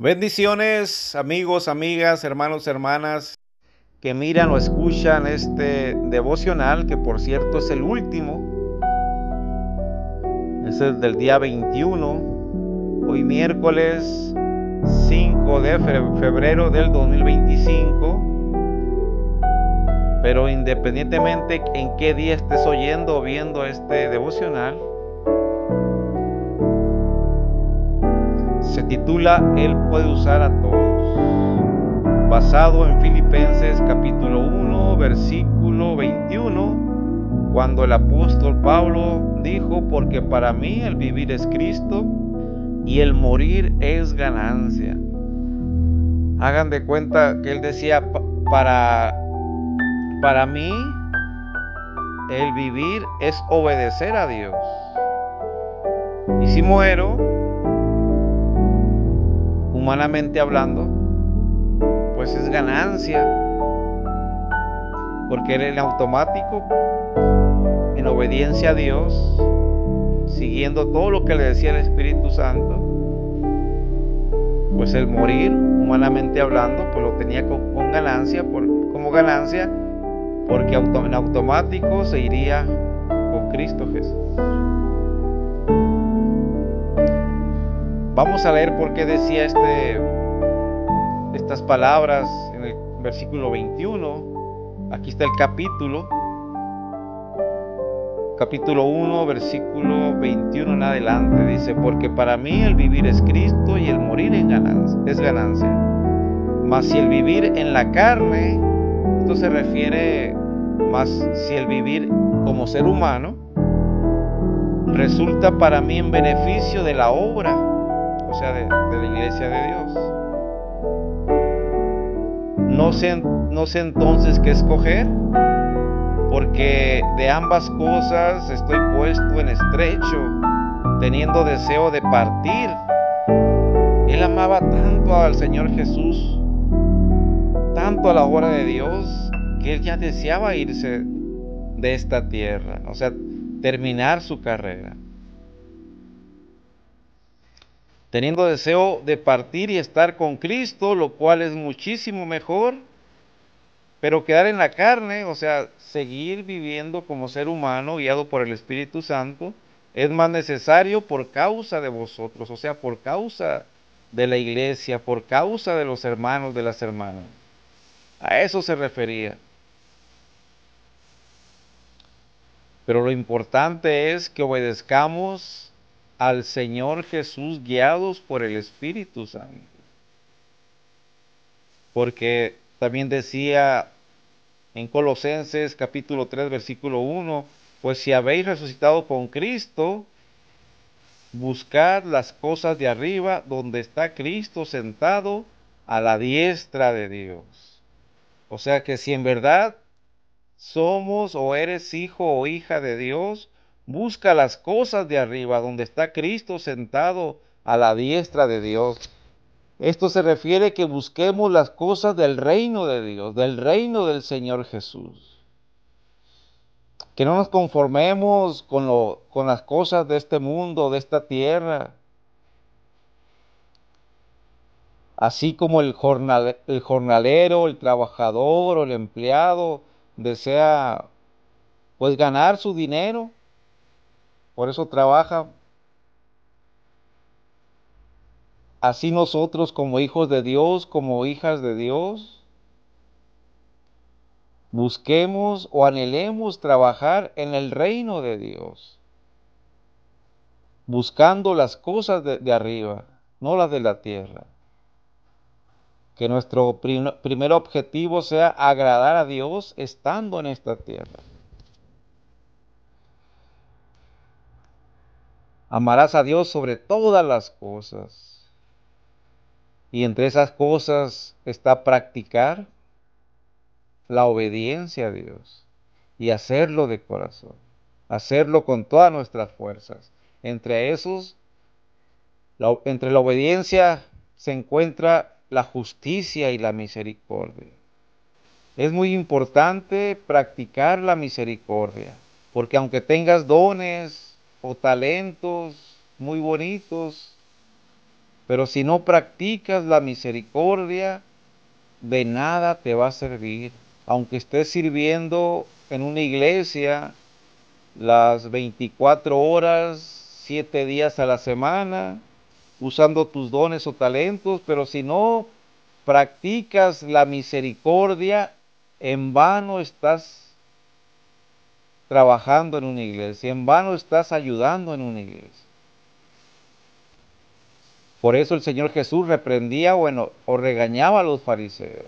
Bendiciones, amigos, amigas, hermanos, hermanas, que miran o escuchan este devocional, que por cierto es el último, es el del día 21, hoy miércoles 5 de febrero del 2025, pero independientemente en qué día estés oyendo o viendo este devocional, se titula Él puede usar a todos, basado en Filipenses capítulo 1, versículo 21, cuando el apóstol Pablo dijo: porque para mí el vivir es Cristo y el morir es ganancia. Hagan de cuenta que él decía: para mí el vivir es obedecer a Dios, y si muero, humanamente hablando, pues es ganancia, porque él en automático, en obediencia a Dios, siguiendo todo lo que le decía el Espíritu Santo, pues el morir, humanamente hablando, pues lo tenía con ganancia, como ganancia, porque en automático se iría con Cristo Jesús. Vamos a leer por qué decía estas palabras en el versículo 21. Aquí está el capítulo 1, versículo 21 en adelante. Dice: porque para mí el vivir es Cristo y el morir es ganancia. Mas si el vivir en la carne, esto se refiere más si el vivir como ser humano, resulta para mí en beneficio de la obra, o sea, de la iglesia de Dios. No sé entonces qué escoger, porque de ambas cosas estoy puesto en estrecho, teniendo deseo de partir. Él amaba tanto al Señor Jesús, tanto a la obra de Dios, que él ya deseaba irse de esta tierra, o sea, terminar su carrera. Teniendo deseo de partir y estar con Cristo, lo cual es muchísimo mejor, pero quedar en la carne, o sea, seguir viviendo como ser humano guiado por el Espíritu Santo, es más necesario por causa de vosotros, o sea, por causa de la iglesia, por causa de los hermanos, de las hermanas. A eso se refería. Pero lo importante es que obedezcamos al Señor Jesús guiados por el Espíritu Santo. Porque también decía en Colosenses capítulo 3, versículo 1, pues si habéis resucitado con Cristo, buscad las cosas de arriba, donde está Cristo sentado a la diestra de Dios. O sea que si en verdad somos o eres hijo o hija de Dios, busca las cosas de arriba, donde está Cristo sentado a la diestra de Dios. Esto se refiere que busquemos las cosas del reino de Dios, del reino del Señor Jesús. Que no nos conformemos con las cosas de este mundo, de esta tierra. Así como el jornalero, el trabajador o el empleado desea pues ganar su dinero, por eso trabaja. Así nosotros, como hijos de Dios, como hijas de Dios, busquemos o anhelemos trabajar en el reino de Dios, buscando las cosas de arriba, no las de la tierra. Que nuestro primer objetivo sea agradar a Dios estando en esta tierra. Amarás a Dios sobre todas las cosas. Y entre esas cosas está practicar la obediencia a Dios y hacerlo de corazón, hacerlo con todas nuestras fuerzas. Entre la obediencia se encuentra la justicia y la misericordia. Es muy importante practicar la misericordia, porque aunque tengas dones o talentos muy bonitos, Pero si no practicas la misericordia, de nada te va a servir. Aunque estés sirviendo en una iglesia las 24 horas, 7 días a la semana, usando tus dones o talentos, pero si no practicas la misericordia, en vano estás trabajando en una iglesia, en vano estás ayudando en una iglesia. Por eso el Señor Jesús reprendía o regañaba a los fariseos.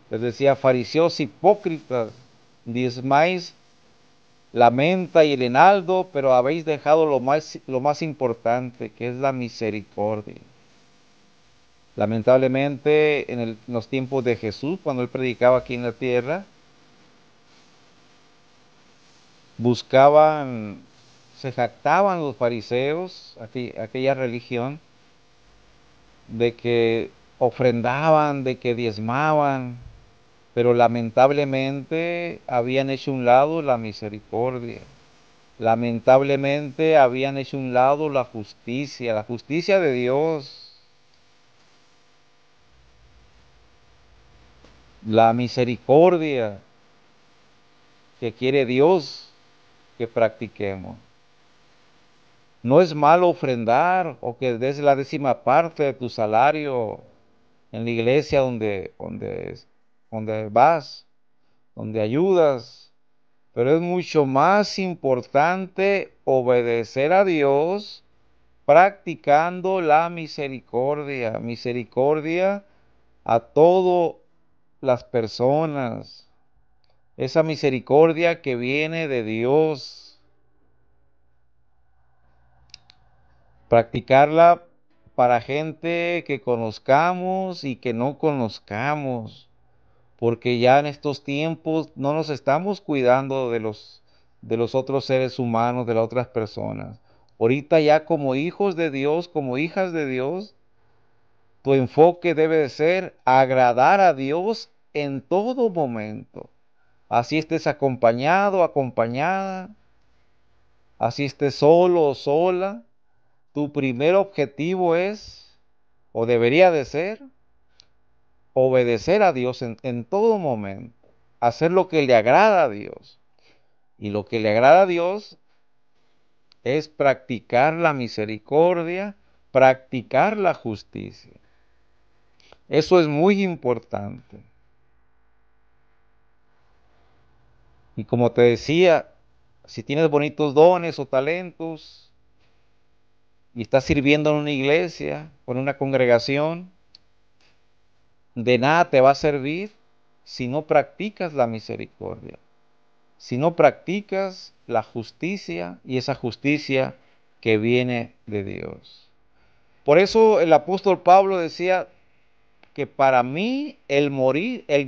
Les decía: fariseos hipócritas, diezmáis la menta y el enaldo, pero habéis dejado lo más importante, que es la misericordia. Lamentablemente, en los tiempos de Jesús, cuando él predicaba aquí en la tierra, se jactaban los fariseos, aquella religión, de que ofrendaban, de que diezmaban, pero lamentablemente habían hecho un lado la misericordia. Lamentablemente habían hecho un lado la justicia de Dios, la misericordia que quiere Dios que practiquemos. No es malo ofrendar o que des la 10ª parte de tu salario en la iglesia donde vas, donde ayudas, pero es mucho más importante obedecer a Dios practicando la misericordia a todas las personas, esa misericordia que viene de Dios, practicarla para gente que conozcamos y que no conozcamos, porque ya en estos tiempos no nos estamos cuidando de los otros seres humanos, de las otras personas. Ahorita ya como hijos de Dios, como hijas de Dios, tu enfoque debe de ser agradar a Dios en todo momento. Así estés acompañado, acompañada, así estés solo o sola. Tu primer objetivo es, o debería de ser, obedecer a Dios en todo momento. Hacer lo que le agrada a Dios. Y lo que le agrada a Dios es practicar la misericordia, practicar la justicia. Eso es muy importante. Y como te decía, si tienes bonitos dones o talentos y estás sirviendo en una iglesia o en una congregación, de nada te va a servir si no practicas la misericordia, si no practicas la justicia y esa justicia que viene de Dios. Por eso el apóstol Pablo decía que para mí el morir, el